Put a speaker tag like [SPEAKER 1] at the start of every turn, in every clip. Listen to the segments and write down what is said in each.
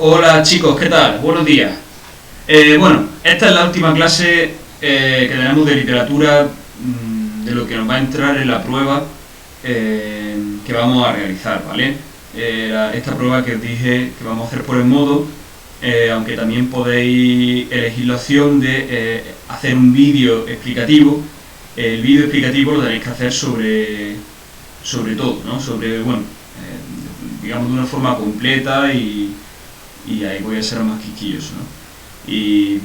[SPEAKER 1] Hola chicos, ¿qué tal? Buenos días. Bueno, esta es la última clase que tenemos de literatura, de lo que nos va a entrar en la prueba que vamos a realizar, ¿vale? Esta prueba que os dije que vamos a hacer por el modo, aunque también podéis elegir la opción de hacer un vídeo explicativo. El vídeo explicativo lo tenéis que hacer sobre todo, ¿no? Sobre, bueno, digamos de una forma completa y ahí voy a ser más quisquilloso, ¿no? Y,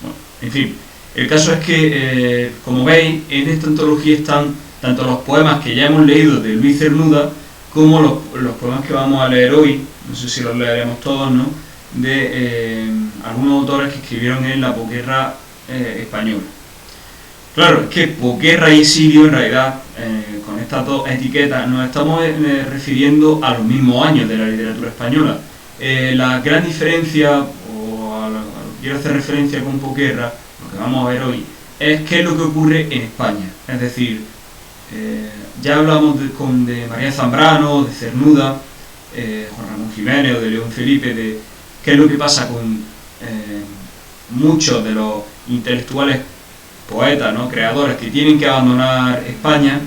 [SPEAKER 1] bueno, en fin, el caso es que, como veis, en esta antología están tanto los poemas que ya hemos leído de Luis Cernuda, como los poemas que vamos a leer hoy, no sé si los leeremos todos, ¿no?, de algunos autores que escribieron en la posguerra española. Claro, es que posguerra y exilio, en realidad, con estas dos etiquetas, nos estamos refiriendo a los mismos años de la literatura española. La gran diferencia, o a lo que quiero hacer referencia con posguerra, lo que vamos a ver hoy, es qué es lo que ocurre en España. Es decir, ya hablamos de María Zambrano, de Cernuda, Juan Ramón Jiménez o de León Felipe, de qué es lo que pasa con muchos de los intelectuales, poetas, ¿no?, creadores que tienen que abandonar España,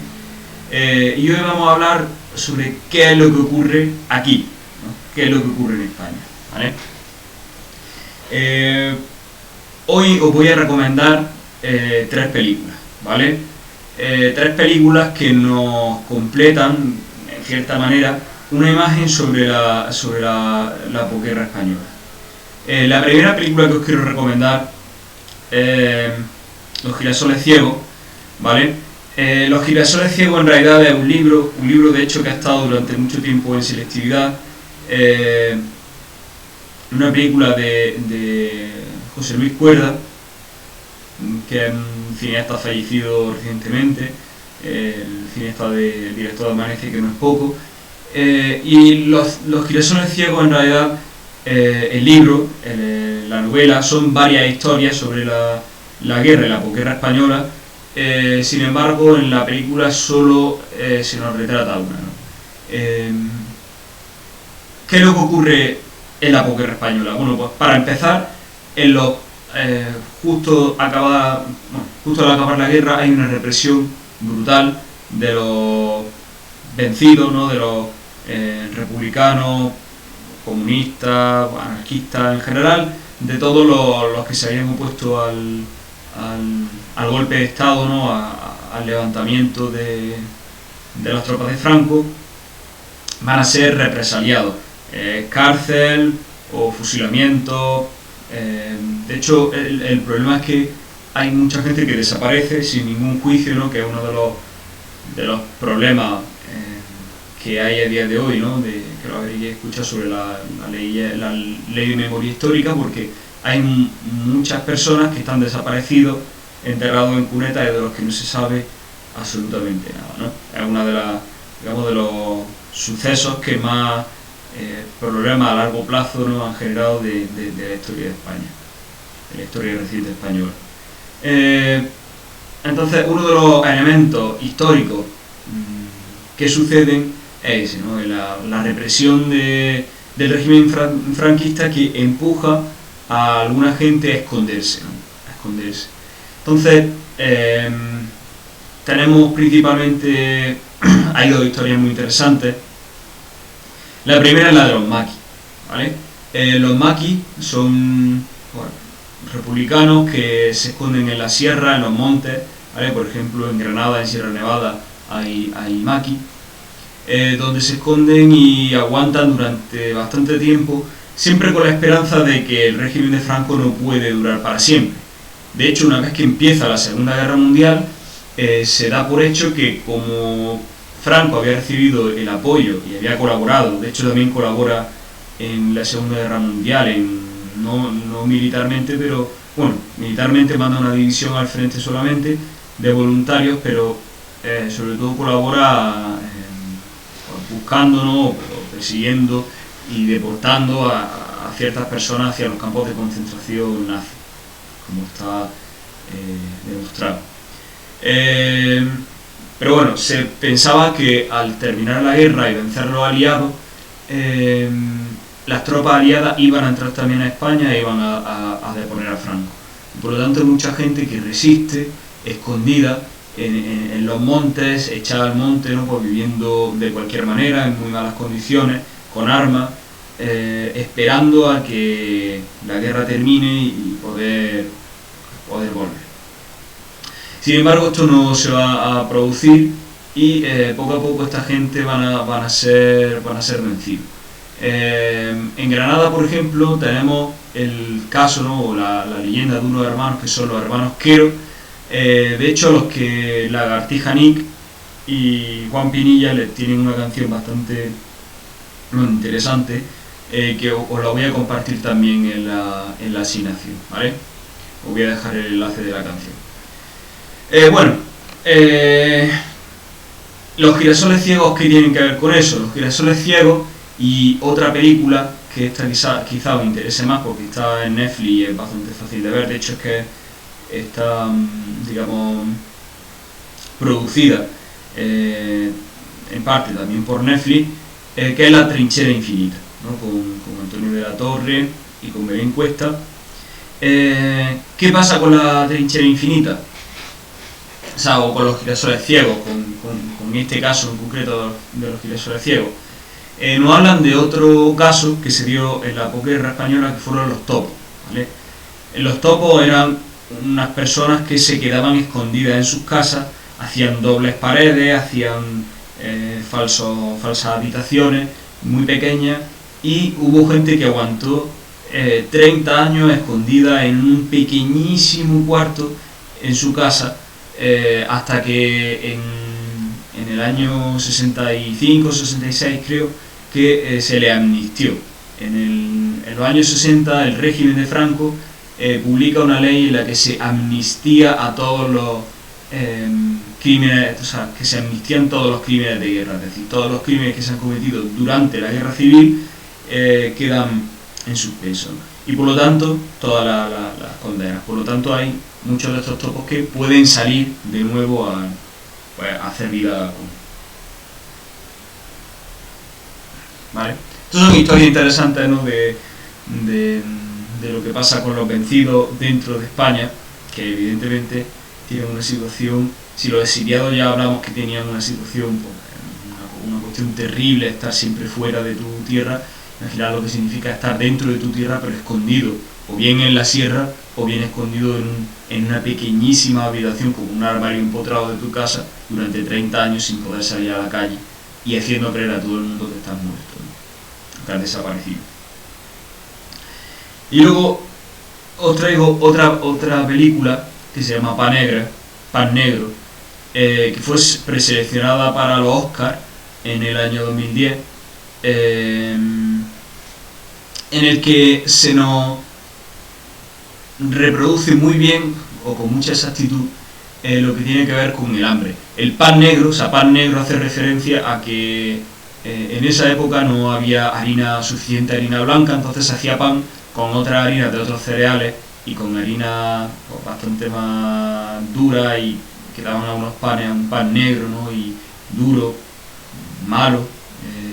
[SPEAKER 1] y hoy vamos a hablar sobre qué es lo que ocurre aquí, ¿no?, qué es lo que ocurre en España, ¿vale? Hoy os voy a recomendar tres películas, ¿vale? Tres películas que nos completan, en cierta manera, una imagen sobre la posguerra española. La primera película que os quiero recomendar es Los girasoles ciegos, ¿vale? Los girasoles ciegos en realidad es un libro de hecho que ha estado durante mucho tiempo en selectividad. Una película de José Luis Cuerda, que es un cineasta fallecido recientemente, el cineasta el director de Amanece, que no es poco. Y los girasoles ciegos en realidad, el libro, la novela, son varias historias sobre la guerra y la posguerra española. Sin embargo, en la película solo se nos retrata una, ¿no? ¿Qué es lo que ocurre en la posguerra española? Bueno, pues para empezar, justo al acabar la guerra hay una represión brutal de los vencidos, ¿no?, de los republicanos, comunistas, anarquistas en general, de todos los que se habían opuesto al golpe de Estado, ¿no?, al levantamiento de las tropas de Franco, van a ser represaliados. Cárcel o fusilamiento. De hecho, el problema es que hay mucha gente que desaparece sin ningún juicio, ¿no?, que es uno de los problemas que hay a día de hoy, ¿no?, que lo habréis escuchado sobre la ley de memoria histórica, porque hay muchas personas que están desaparecidos, enterrados en cunetas, y de los que no se sabe absolutamente nada, ¿no? Es una de los sucesos que más problemas a largo plazo nos han generado de la historia de España, de la historia reciente española. Entonces, uno de los elementos históricos que suceden es ese, ¿no?, la represión del régimen franquista, que empuja a alguna gente a esconderse, ¿no?, a esconderse. Entonces, tenemos principalmente, hay dos historias muy interesantes. La primera es la de los maquis, ¿vale? Los maquis son, bueno, republicanos que se esconden en la sierra, en los montes, ¿vale? Por ejemplo, en Granada, en Sierra Nevada, hay maquis, donde se esconden y aguantan durante bastante tiempo, siempre con la esperanza de que el régimen de Franco no puede durar para siempre. De hecho, una vez que empieza la Segunda Guerra Mundial, se da por hecho que, como Franco había recibido el apoyo y había colaborado, de hecho también colabora en la Segunda Guerra Mundial, no militarmente, pero bueno, militarmente manda una división al frente solamente de voluntarios, pero sobre todo colabora buscando, ¿no?, persiguiendo y deportando a ciertas personas hacia los campos de concentración nazi, como está demostrado. Pero bueno, se pensaba que al terminar la guerra y vencer los aliados, las tropas aliadas iban a entrar también a España e iban a deponer a Franco. Por lo tanto, hay mucha gente que resiste, escondida, en los montes, echada al monte, ¿no? Pues viviendo de cualquier manera, en muy malas condiciones, con armas, esperando a que la guerra termine y poder volver. Sin embargo, esto no se va a producir y poco a poco esta gente van a ser vencidos. En Granada, por ejemplo, tenemos el caso, ¿no? O la leyenda de unos hermanos que son los hermanos Quero. De hecho, los que Lagartija Nick y Juan Pinilla les tienen una canción bastante interesante, que os la voy a compartir también en la asignación, ¿vale? Os voy a dejar el enlace de la canción. Los girasoles ciegos, ¿qué tienen que ver con eso? Los girasoles ciegos y otra película que esta quizá os interese más porque está en Netflix y es bastante fácil de ver. De hecho, es que está, digamos, producida en parte también por Netflix, que es La trinchera infinita, ¿no? Con Antonio de la Torre y con Belén Cuesta. ¿Qué pasa con La trinchera infinita? O sea, o con los girasoles ciegos, con este caso en concreto de los girasoles ciegos. Nos hablan de otro caso que se dio en la posguerra española, que fueron los topos, ¿vale? Los topos eran unas personas que se quedaban escondidas en sus casas, hacían dobles paredes, hacían falsas habitaciones muy pequeñas, y hubo gente que aguantó 30 años escondida en un pequeñísimo cuarto en su casa, hasta que en el año 65, 66 creo que se le amnistió. En los años 60 el régimen de Franco publica una ley en la que se amnistía a todos los crímenes, o sea, que se amnistían todos los crímenes de guerra, es decir, todos los crímenes que se han cometido durante la guerra civil quedan en suspenso, y por lo tanto todas las condenas. Por lo tanto, hay muchos de estos topos que pueden salir de nuevo a hacer vida común. ¿Vale? Estas son historias interesantes, ¿no? de lo que pasa con los vencidos dentro de España, que evidentemente tienen una situación. Si los exiliados ya hablamos que tenían una situación, pues, una cuestión terrible, estar siempre fuera de tu tierra. Imaginar lo que significa estar dentro de tu tierra pero escondido, o bien en la sierra, o bien escondido en una pequeñísima habitación como un armario empotrado de tu casa durante 30 años sin poder salir a la calle y haciendo creer a todo el mundo que estás muerto, ¿no? Que has desaparecido. Y luego os traigo otra película que se llama Pan Negro, que fue preseleccionada para los Oscars en el año 2010, en el que se nos reproduce muy bien o con mucha exactitud lo que tiene que ver con el hambre. El pan negro, o sea, pan negro hace referencia a que en esa época no había suficiente harina blanca, entonces se hacía pan con otras harinas de otros cereales y con harina pues, bastante más dura, y quedaban algunos panes, un pan negro, ¿no? Y duro, malo,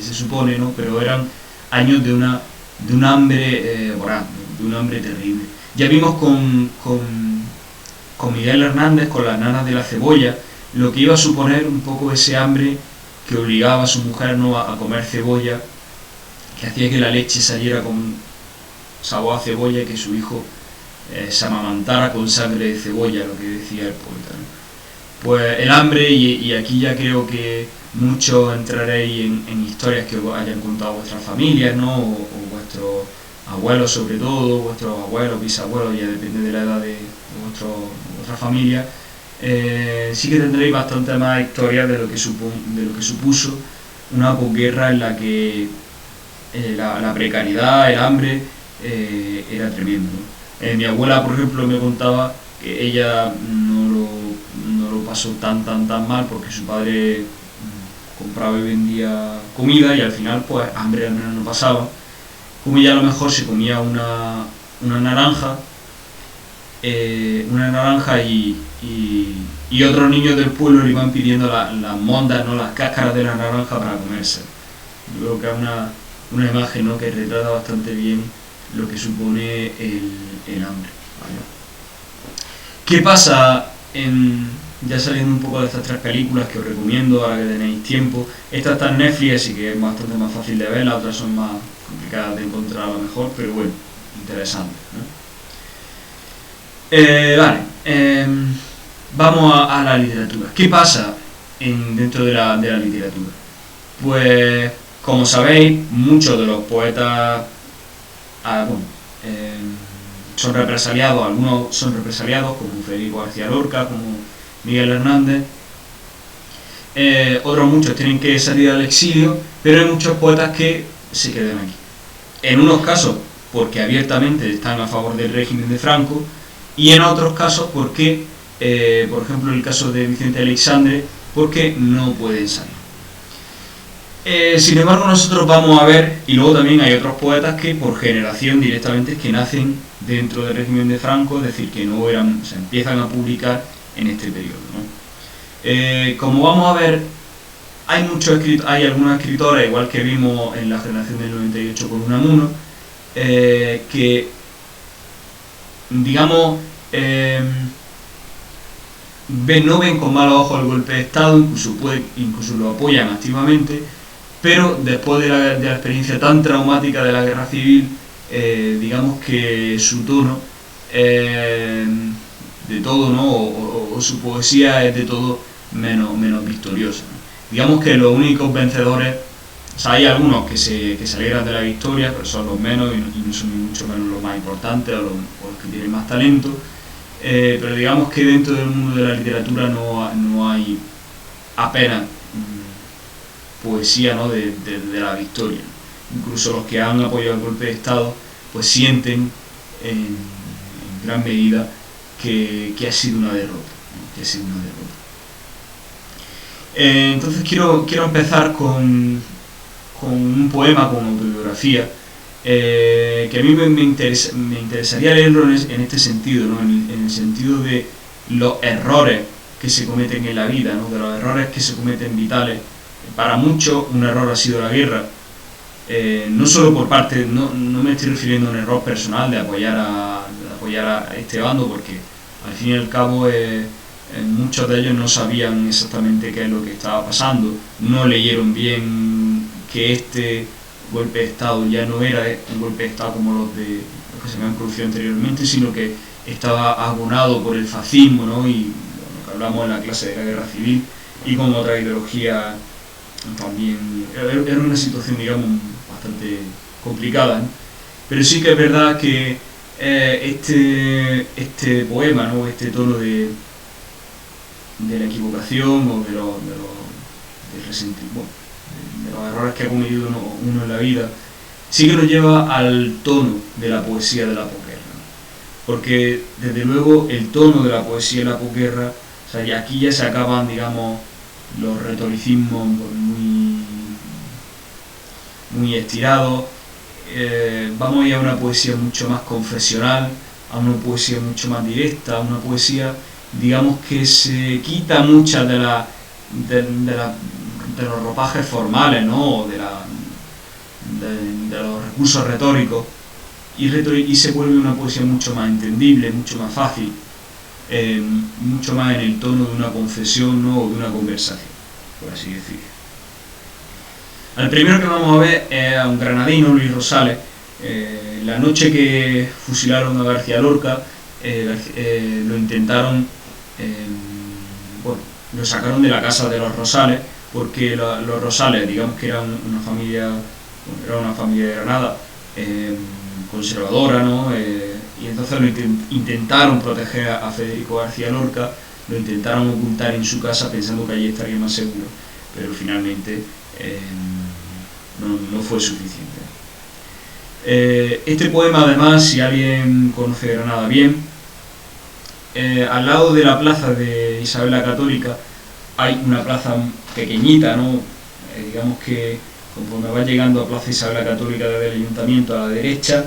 [SPEAKER 1] se supone, ¿no? Pero eran años de un hambre voraz, de un hambre terrible. Ya vimos con Miguel Hernández, con las nanas de la cebolla, lo que iba a suponer un poco ese hambre que obligaba a su mujer, ¿no? a comer cebolla, que hacía que la leche saliera con sabor a cebolla y que su hijo se amamantara con sangre de cebolla, lo que decía el poeta, ¿no? Pues el hambre, y aquí ya creo que muchos entraréis en historias que os hayan contado vuestras familias, ¿no? o vuestros abuelos, sobre todo, vuestros abuelos, bisabuelos, ya depende de la edad de vuestra familia. Sí que tendréis bastante más historias de lo que supuso una posguerra en la que la precariedad, el hambre era tremendo, ¿no? Mi abuela, por ejemplo, me contaba que ella no lo pasó tan mal porque su padre compraba y vendía comida y al final pues hambre al menos no pasaba. Como ella a lo mejor se comía una naranja y otros niños del pueblo le iban pidiendo las mondas, ¿no? Las cáscaras de la naranja para comerse. Yo creo que es una imagen, ¿no?, que retrata bastante bien lo que supone el hambre, ¿vale? ¿Qué pasa ya saliendo un poco de estas tres películas que os recomiendo ahora que tenéis tiempo? Esta está en Netflix, así que es bastante más fácil de ver, las otras son más complicadas de encontrar a lo mejor, pero bueno, interesante, ¿no? Vale, vamos a la literatura. ¿Qué pasa dentro de la literatura? Pues, como sabéis, muchos de los poetas son represaliados, algunos son represaliados, como Federico García Lorca, como Miguel Hernández. Otros muchos tienen que salir al exilio, pero hay muchos poetas que se quedan aquí. En unos casos porque abiertamente están a favor del régimen de Franco, y en otros casos porque, por ejemplo, el caso de Vicente Aleixandre, porque no pueden salir. Sin embargo, nosotros vamos a ver, y luego también hay otros poetas que por generación directamente que nacen dentro del régimen de Franco, es decir, que no eran, o sea, empiezan a publicar en este periodo, ¿no? Como vamos a ver, hay algunos escritores, igual que vimos en la generación del 98 con Unamuno, que, digamos, no ven con malos ojos el golpe de Estado, incluso lo apoyan activamente, pero después de la experiencia tan traumática de la guerra civil, digamos que su tono de todo, ¿no?, o su poesía es de todo menos victoriosa, ¿no? Digamos que los únicos vencedores, o sea, hay algunos que se alegran de la victoria, pero son los menos y no son mucho menos los más importantes o los que tienen más talento, pero digamos que dentro del mundo de la literatura no hay apenas poesía, ¿no?, de la victoria. Incluso los que han apoyado el golpe de Estado pues sienten en gran medida que ha sido una derrota, ¿no?, que ha sido una derrota. Entonces quiero empezar con un poema, con autobiografía, que a mí me interesaría leerlo en este sentido, ¿no?, en el sentido de los errores que se cometen en la vida, ¿no?, de los errores que se cometen vitales. Para muchos un error ha sido la guerra, no solo por parte, no me estoy refiriendo a un error personal de apoyar a este bando, porque al fin y al cabo muchos de ellos no sabían exactamente qué es lo que estaba pasando, no leyeron bien que este golpe de Estado ya no era un golpe de Estado como los que se me han producido anteriormente, sino que estaba abonado por el fascismo, ¿no?, y lo que hablamos en la clase de la guerra civil, y con otra ideología también. Era una situación, digamos, bastante complicada, ¿no? Pero sí que es verdad que este poema, ¿no?, este tono de la equivocación o del resentimiento, de los errores que ha cometido uno en la vida, sí que nos lleva al tono de la poesía de la posguerra, ¿no? Porque desde luego el tono de la poesía de la posguerra, o sea, y aquí ya se acaban, digamos, los retoricismos muy estirados. Vamos a ir a una poesía mucho más confesional, a una poesía mucho más directa, a una poesía, digamos, que se quita muchas de los ropajes formales, ¿no?, de los recursos retóricos, y se vuelve una poesía mucho más entendible, mucho más fácil, mucho más en el tono de una confesión, ¿no?, o de una conversación, por así decirlo. El primero que vamos a ver es a un granadino, Luis Rosales. La noche que fusilaron a García Lorca, lo intentaron, lo sacaron de la casa de los Rosales, porque los Rosales, digamos que eran una familia de Granada, conservadora, ¿no?, y entonces intentaron proteger a Federico García Lorca, lo intentaron ocultar en su casa pensando que allí estaría más seguro, pero finalmente no fue suficiente. Este poema, además, si alguien conoce Granada bien, al lado de la plaza de Isabel la Católica hay una plaza pequeñita, ¿no? Digamos que conforme va llegando a Plaza Isabel la Católica desde el ayuntamiento a la derecha,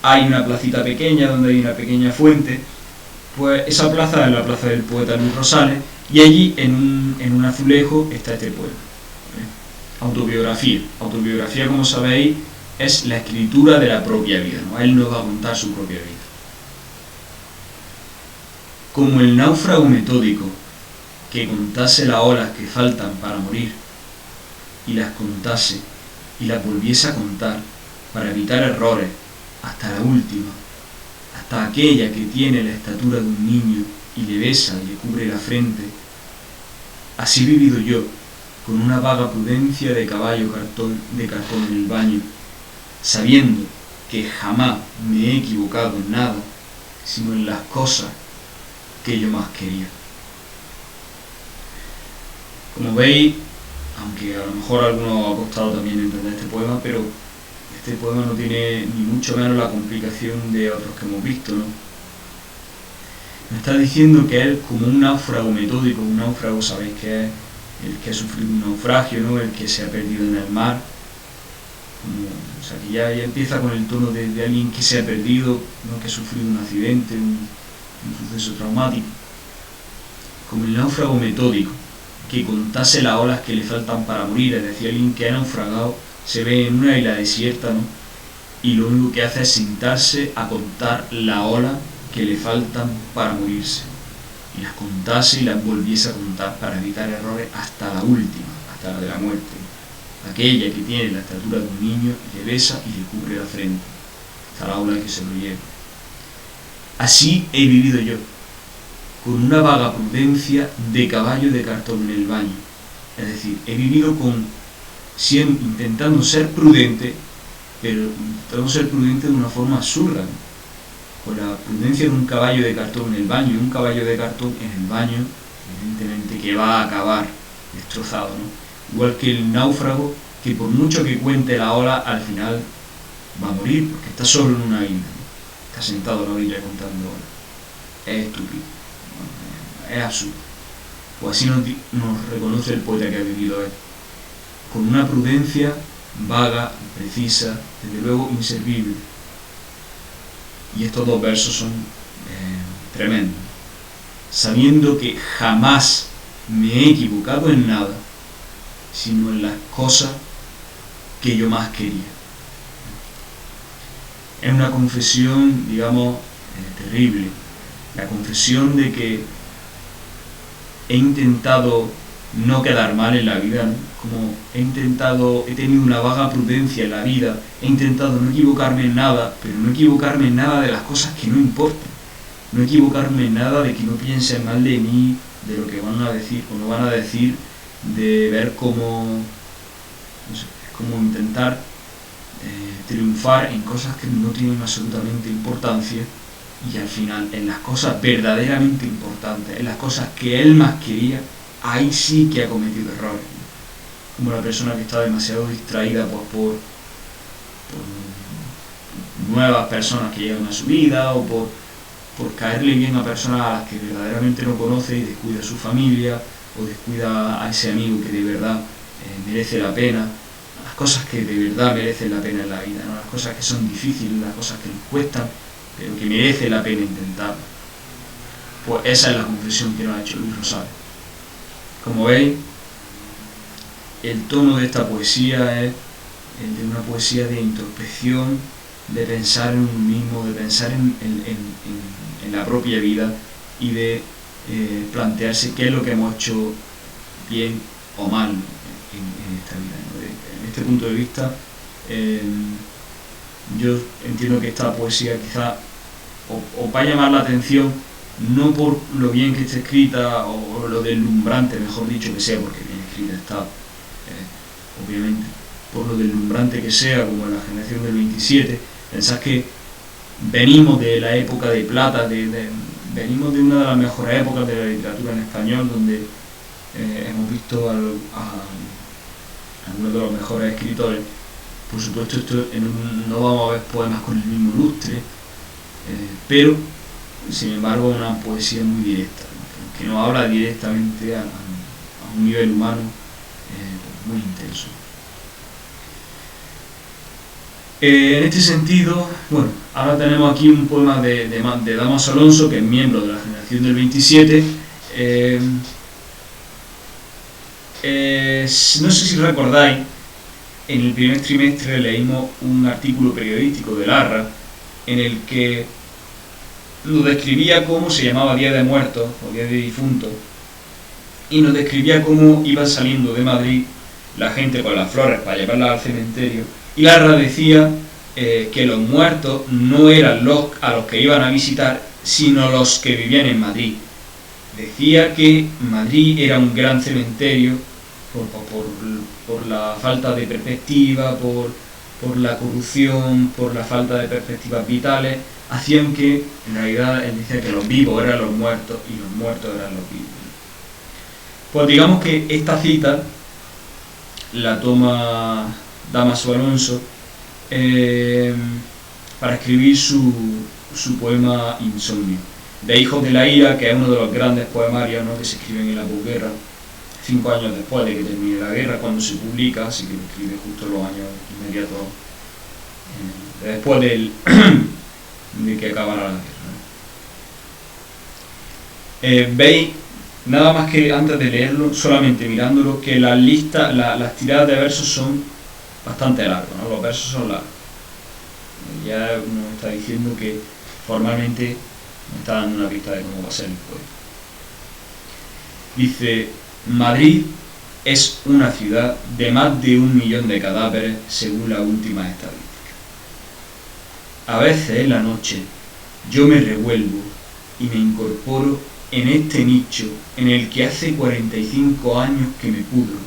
[SPEAKER 1] hay una placita pequeña donde hay una pequeña fuente. Pues esa plaza es la plaza del poeta Luis Rosales, y allí en un azulejo está este poema. Autobiografía, como sabéis, es la escritura de la propia vida, ¿no? Él nos va a contar su propia vida. Como el náufrago metódico que contase las olas que faltan para morir y las contase y las volviese a contar para evitar errores hasta la última, hasta aquella que tiene la estatura de un niño y le besa y le cubre la frente. Así he vivido yo, con una vaga prudencia de caballo de cartón en el baño, sabiendo que jamás me he equivocado en nada, sino en las cosas que yo más quería. Como veis, aunque a lo mejor a algunos ha costado también entender este poema, pero este poema no tiene ni mucho menos la complicación de otros que hemos visto, ¿no? Me está diciendo que él, como un náufrago metódico, un náufrago, sabéis que es el que ha sufrido un naufragio, ¿no? El que se ha perdido en el mar. O sea, que ya empieza con el tono de alguien que se ha perdido, ¿no? Que ha sufrido un accidente, un suceso traumático. Como el náufrago metódico, que contase las olas que le faltan para morir, es decir, alguien que ha naufragado, se ve en una isla desierta, ¿no? Y lo único que hace es sentarse a contar las olas que le faltan para morirse. Y las contase y las volviese a contar para evitar errores hasta la última, hasta la de la muerte. Aquella que tiene la estatura de un niño, le besa y le cubre la frente, hasta la ola que se lo lleva. Así he vivido yo, con una vaga prudencia de caballo de cartón en el baño. Es decir, he vivido intentando ser prudente, pero intentando ser prudente de una forma absurda, ¿no? Con la prudencia de un caballo de cartón en el baño, y un caballo de cartón en el baño, evidentemente que va a acabar destrozado, ¿no? Igual que el náufrago, que por mucho que cuente la ola, al final va a morir, porque está solo en una isla, ¿no? Está sentado a la orilla contando olas. Es estúpido, ¿no? Es absurdo. Pues así nos reconoce el poeta que ha vivido él, con una prudencia vaga, precisa, desde luego inservible. Y estos dos versos son tremendos. Sabiendo que jamás me he equivocado en nada, sino en las cosas que yo más quería. Es una confesión, digamos, terrible. La confesión de que he intentado no quedar mal en la vida, ¿no? Como he tenido una vaga prudencia en la vida, he intentado no equivocarme en nada, pero no equivocarme en nada de las cosas que no importan, no equivocarme en nada de que no piensen mal de mí, de lo que van a decir o no van a decir, de ver cómo, no sé, es como intentar triunfar en cosas que no tienen absolutamente importancia, y al final en las cosas verdaderamente importantes, en las cosas que él más quería, ahí sí que ha cometido errores, ¿no? Como la persona que está demasiado distraída pues, por nuevas personas que llegan a su vida, o por caerle bien a personas a las que verdaderamente no conoce y descuida a su familia, o descuida a ese amigo que de verdad merece la pena, las cosas que de verdad merecen la pena en la vida, ¿no? Las cosas que son difíciles, las cosas que nos cuestan, pero que merece la pena intentar. Pues esa es la confesión que nos ha hecho Luis Rosales. Como veis, el tono de esta poesía es el de una poesía de introspección, de pensar en uno mismo, de pensar en la propia vida, y de plantearse qué es lo que hemos hecho bien o mal en esta vida, ¿no? En este punto de vista, yo entiendo que esta poesía quizá os va a llamar la atención, no por lo bien que esté escrita o lo deslumbrante, mejor dicho, que sea, porque bien escrita está, obviamente, por lo deslumbrante que sea, como en la generación del 27. Pensad que venimos de la época de plata, venimos de una de las mejores épocas de la literatura en español, donde hemos visto a uno de los mejores escritores. Por supuesto, no vamos a ver poemas con el mismo lustre, pero sin embargo una poesía muy directa, ¿no? que nos habla directamente a un nivel humano muy intenso. En este sentido, bueno, ahora tenemos aquí un poema de Damaso Alonso, que es miembro de la generación del 27. No sé si recordáis en el primer trimestre leímos un artículo periodístico de Larra en el que nos describía cómo se llamaba Día de Muertos o Día de Difuntos, y nos describía cómo iban saliendo de Madrid la gente con las flores para llevarlas al cementerio, y Larra decía que los muertos no eran los a los que iban a visitar, sino los que vivían en Madrid. Decía que Madrid era un gran cementerio por la falta de perspectiva, por la corrupción, por la falta de perspectivas vitales, hacían que, en realidad, él decía que los vivos eran los muertos y los muertos eran los vivos. Pues digamos que esta cita la toma Dámaso Alonso para escribir su poema Insomnio. De Hijos de la Ira, que es uno de los grandes poemarios, ¿no?, que se escriben en la posguerra, 5 años después de que termine la guerra, cuando se publica, así que lo escribe justo en los años inmediatos después de que acabara la guerra. Veis, nada más que antes de leerlo, solamente mirándolo, que las tiradas de versos son bastante largas, ¿no? Los versos son largos. Ya uno está diciendo que formalmente me está dando una pista de cómo va a ser el poema. Dice: Madrid es una ciudad de más de 1 millón de cadáveres según las últimas estadísticas. A veces en la noche yo me revuelvo y me incorporo en este nicho en el que hace 45 años que me pudro,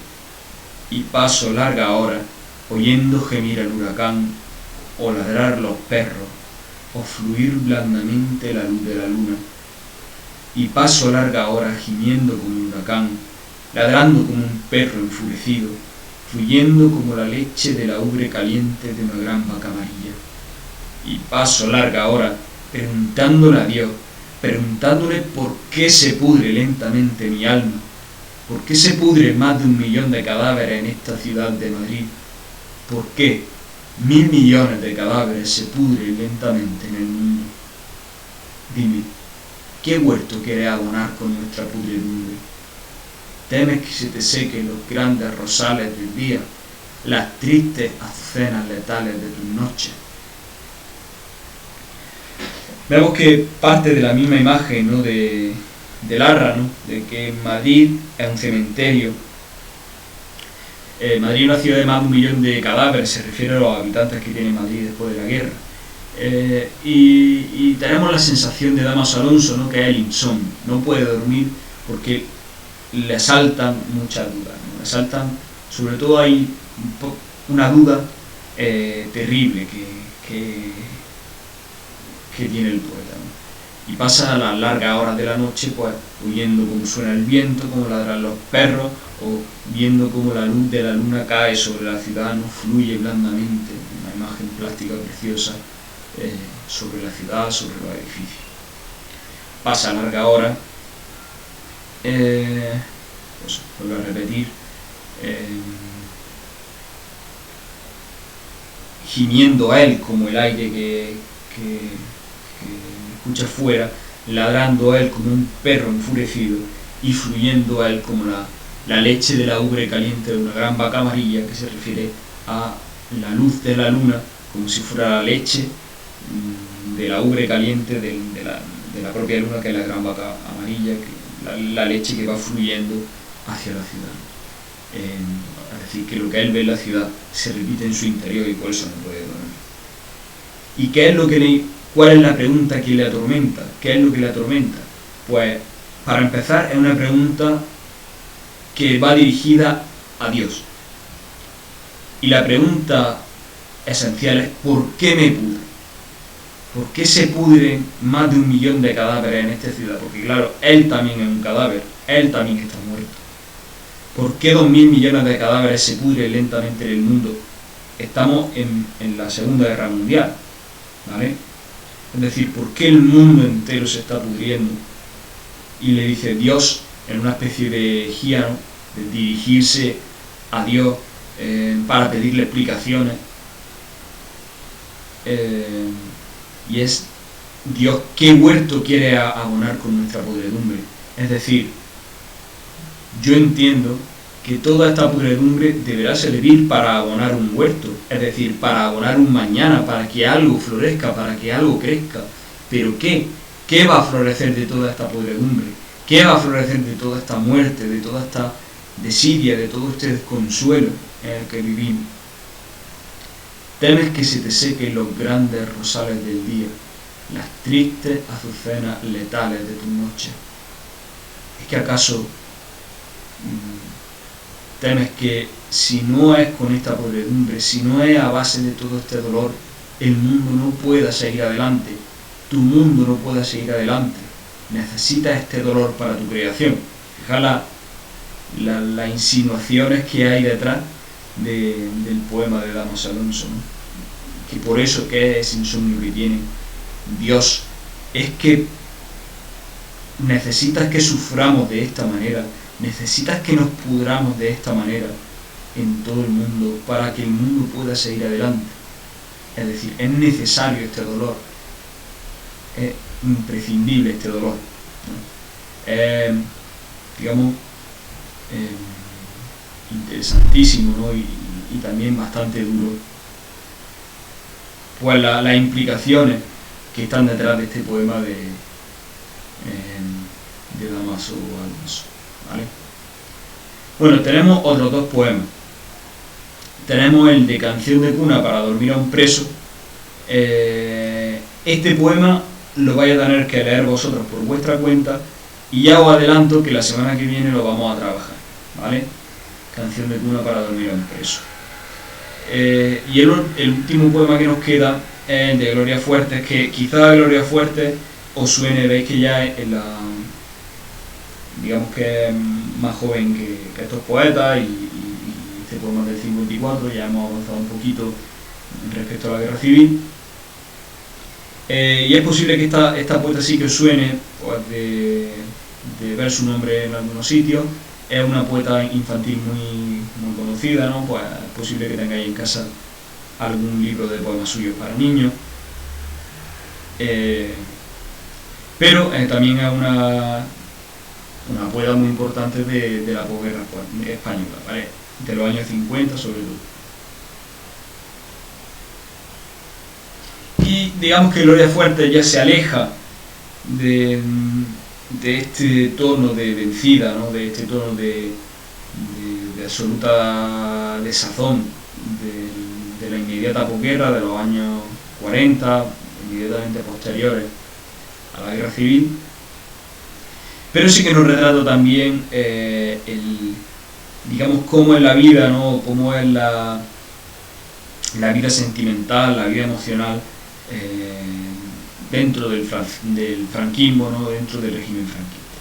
[SPEAKER 1] y paso largas horas oyendo gemir al huracán, o ladrar los perros, o fluir blandamente la luz de la luna, y paso largas horas gimiendo como un huracán, ladrando como un perro enfurecido, fluyendo como la leche de la ubre caliente de una gran vaca amarilla, y paso largas horas preguntándole a Dios, preguntándole por qué se pudre lentamente mi alma, por qué se pudre más de 1 millón de cadáveres en esta ciudad de Madrid, por qué 1.000 millones de cadáveres se pudren lentamente en el mundo. Dime, ¿qué huerto quieres abonar con nuestra pudredumbre? ¿Temes que se te sequen los grandes rosales del día, las tristes azucenas letales de tus noches? Vemos que parte de la misma imagen, ¿no?, de Larra, ¿no?, de que Madrid es un cementerio. Madrid es una ciudad de más de 1 millón de cadáveres, se refiere a los habitantes que tiene Madrid después de la guerra. Y tenemos la sensación de Dámaso Alonso, ¿no?, que es el insomnio. No puede dormir porque le asaltan muchas dudas, ¿no? Le asaltan, sobre todo hay una duda terrible que tiene el poeta, ¿no? Y pasa las largas horas de la noche pues oyendo cómo suena el viento, cómo ladran los perros, o viendo cómo la luz de la luna cae sobre la ciudad, no fluye blandamente, una imagen plástica preciosa sobre la ciudad, sobre los edificios. Pasa larga hora, pues vuelvo a repetir, gimiendo a él como el aire que escucha fuera, ladrando a él como un perro enfurecido, y fluyendo a él como la leche de la ubre caliente de una gran vaca amarilla, que se refiere a la luz de la luna, como si fuera la leche de la ubre caliente de la propia luna, que es la gran vaca amarilla, la leche que va fluyendo hacia la ciudad. Es decir, que lo que él ve en la ciudad se repite en su interior y por eso no puede dormir. ¿Y qué es cuál es la pregunta que le atormenta? ¿Qué es lo que le atormenta? Pues, para empezar, es una pregunta que va dirigida a Dios. Y la pregunta esencial es: ¿por qué me pudre? ¿Por qué se pudren más de 1 millón de cadáveres en esta ciudad? Porque claro, él también es un cadáver, él también está muerto. ¿Por qué 2.000 millones de cadáveres se pudren lentamente en el mundo? Estamos en la Segunda Guerra Mundial, ¿vale? Es decir, ¿por qué el mundo entero se está pudriendo? Y le dice Dios, en una especie de elegía, ¿no?, de dirigirse a Dios para pedirle explicaciones. Y es: Dios, ¿qué huerto quiere abonar con nuestra podredumbre? Es decir, yo entiendo que toda esta podredumbre deberá servir para abonar un huerto, es decir, para abonar un mañana, para que algo florezca, para que algo crezca. ¿Pero qué? ¿Qué va a florecer de toda esta podredumbre? ¿Qué va a florecer de toda esta muerte, de toda esta desidia, de todo este desconsuelo en el que vivimos? Temes que se te sequen los grandes rosales del día, las tristes azucenas letales de tu noche. ¿Es que acaso temes que si no es con esta podredumbre, si no es a base de todo este dolor, el mundo no pueda seguir adelante, tu mundo no pueda seguir adelante? Necesitas este dolor para tu creación. Fijaos las insinuaciones que hay detrás del poema de Damaso Alonso, ¿no? Que por eso que es insomnio que tiene Dios, es que necesitas que suframos de esta manera, necesitas que nos pudramos de esta manera en todo el mundo para que el mundo pueda seguir adelante. Es decir, es necesario este dolor, es imprescindible este dolor, ¿no? Digamos, interesantísimo, ¿no? y también bastante duro, pues las implicaciones que están detrás de este poema de Damaso Alonso, ¿vale? Bueno, tenemos otros dos poemas. Tenemos el de Canción de cuna para dormir a un preso. Este poema lo vais a tener que leer vosotros por vuestra cuenta, y ya os adelanto que la semana que viene lo vamos a trabajar, ¿vale? Canción de cuna para dormir a un preso. Y el último poema que nos queda es el de Gloria Fuertes, que quizá Gloria Fuertes os suene. Veis que ya es digamos que es más joven que estos poetas, y este poema es del 54, ya hemos avanzado un poquito respecto a la guerra civil. Y es posible que esta poeta sí que os suene, pues, de ver su nombre en algunos sitios. Es una poeta infantil muy conocida, ¿no? Pues es posible que tengáis en casa algún libro de poemas suyos para niños. Pero también es una poeta muy importante de la posguerra española, ¿vale? De los años 50 sobre todo. Y digamos que Gloria Fuertes ya se aleja de este tono de vencida, ¿no? De este tono de absoluta desazón de la inmediata posguerra, de los años 40, inmediatamente posteriores a la guerra civil. Pero sí que nos retrata también digamos, cómo es la vida, ¿no? Cómo es la vida sentimental, la vida emocional dentro del franquismo, ¿no? Dentro del régimen franquista.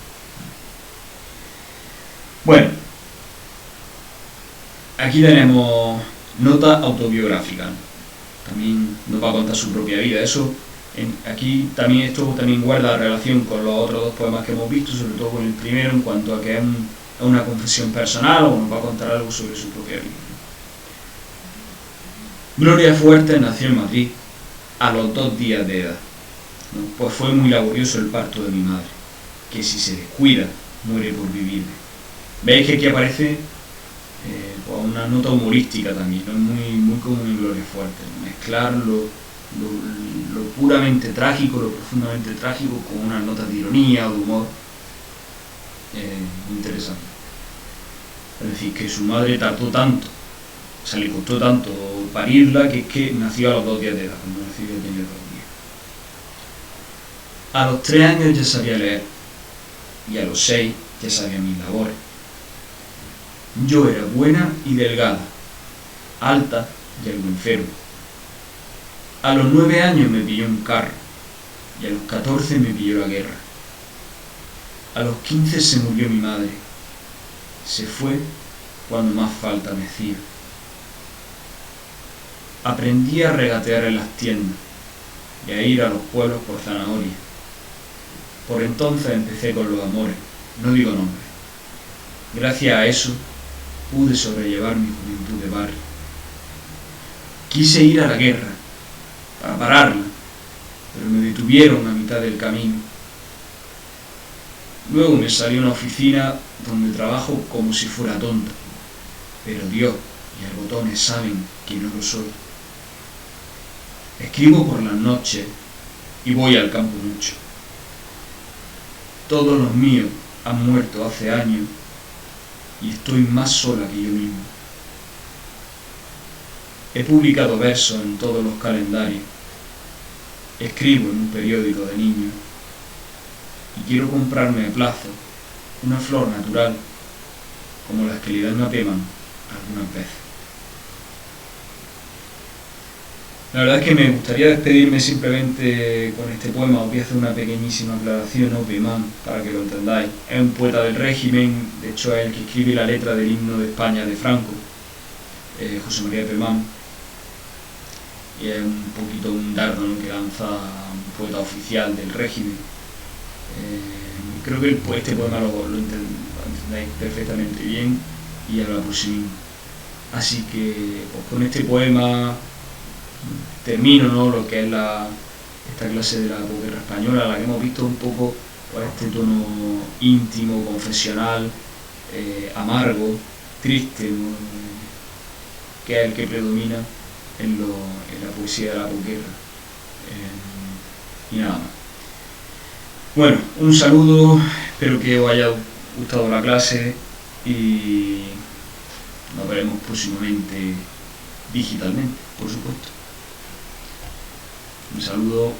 [SPEAKER 1] Bueno, aquí tenemos nota autobiográfica, ¿no? También nos va a contar su propia vida. Esto también guarda relación con los otros dos poemas que hemos visto, sobre todo con el primero, en cuanto a que es una confesión personal, o nos va a contar algo sobre su propia vida. Gloria Fuertes nació en Madrid a los 2 días de edad, ¿no? Pues fue muy laborioso el parto de mi madre, que si se descuida muere por vivir. Veis que aquí aparece pues una nota humorística también, ¿no? Es muy común en Gloria Fuertes, ¿no? Mezclar lo puramente trágico, lo profundamente trágico, con unas notas de ironía o de humor muy interesante. Es decir, que su madre tardó tanto, o sea, le costó tanto parirla, que es que nació a los 2 días de edad, cuando nació ya tenía 2 días. A los 3 años ya sabía leer, y a los 6 ya sabía mis labores. Yo era buena y delgada, alta y algo enferma. A los 9 años me pilló un carro, y a los 14 me pilló la guerra. A los 15 se murió mi madre. Se fue cuando más falta me hacía. Aprendí a regatear en las tiendas y a ir a los pueblos por zanahoria. Por entonces empecé con los amores, no digo nombres. Gracias a eso pude sobrellevar mi juventud de barrio. Quise ir a la guerra para pararla, pero me detuvieron a mitad del camino. Luego me salí a una oficina donde trabajo como si fuera tonta, pero Dios y el botones saben que no lo soy. Escribo por las noches y voy al campo mucho. Todos los míos han muerto hace años y estoy más sola que yo mismo. He publicado versos en todos los calendarios. Escribo en un periódico de niños y quiero comprarme a plazo una flor natural como las que le dan a Peman algunas veces. La verdad es que me gustaría despedirme simplemente con este poema. Os voy a hacer una pequeñísima aclaración. Peman, para que lo entendáis, es un poeta del régimen, de hecho es el que escribe la letra del himno de España de Franco, José María Peman, y es un poquito un dardo, ¿no?, que lanza un poeta oficial del régimen. Creo que este poema lo entendáis perfectamente bien y habla por sí mismo. Así que pues, con este poema termino, ¿no?, lo que es esta clase de la posguerra española, la que hemos visto un poco pues, este tono íntimo, confesional, amargo, triste, ¿no?, que es el que predomina en la poesía de la posguerra. Y nada más. Bueno, un saludo, espero que os haya gustado la clase y nos veremos próximamente digitalmente, por supuesto. Un saludo.